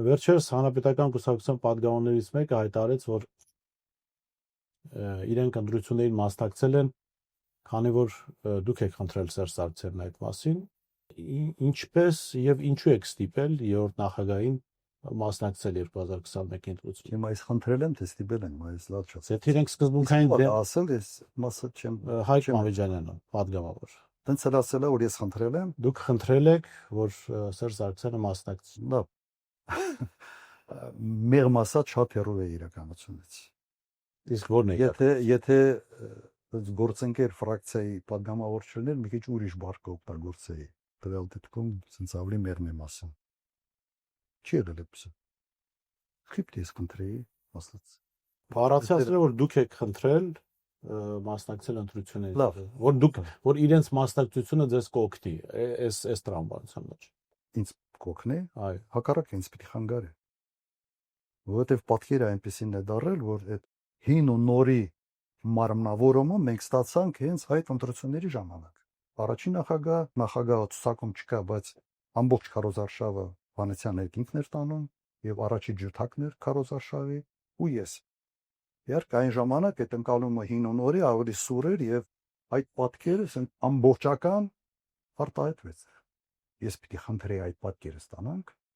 Վերջերս հանրապետական կուսակցության պատգամավորներից մեկը հայտարարեց, որ իրենք ընտրություններին մասնակցել են, քանի որ դուք եք խնդրել Սերժ Սարգսյանն այդ մասին, ինչպես եւ ինչու եք ստիպել երրորդ նախագահին մասնակցել 2021-ի ընտրություններին։ Հիմա այս խնդրել եմ, թե ստիպել են, այս լավ չէ։ Եթե իրենք սկզբունքային ասել ես, մասը չեմ Հայկ Մամեջանյանը, պատգամավոր։ Տենց էլ ասել է, որ ես խնդրել եմ։ Դուք խնդրել եք, որ Սերժ Սարգսյանը մասնակցի։ Լավ։ Մեղմ ասած շատ հեռու է իրականությունից։ Իսկ ո՞րն է։ Եթե գործընկեր ֆրակցիայի պատգամավոր չլիներ, մի քիչ ուրիշ բառ կօգտագործեի։ Տվյալ դեպքում ցենց ավելի մեղմ եմ ասում։ Չի եղել էս։ Խիպտ ես խնդրեի, ասած։ Բառացիացրել որ դուք եք խնդրել մասնակցել ընտրություններին։ Լավ, որ իրենց մասնակցությունը ձեզ կօգնի, այս տրամաբանության մեջ։ Ինձ կօգնի։ Այո։ Հակառակ ինձ պիտի խանգարի։ Որովհետև պատկերը այնպեսին է դարել, որ այդ հին ու նորի մարմնավորումը մենք ստացանք հենց այդ ընտրությունների ժամանակ։ Առաջին նախագահը ցուցակում չկա, բայց ամբողջ քարոզարշավը Վանեցյան երկինքն էր տանում եւ առաջի ջութակն էր քարոզարշավի ու ես։ Իհարկե այն ժամանակ այդ ընկալումը հին ու նորի ավելի սուր էր եւ այդ պատկերը ամբողջական արտահայտվեց։ Ես պիտի խնդրեի այդ պատկերը ստանանք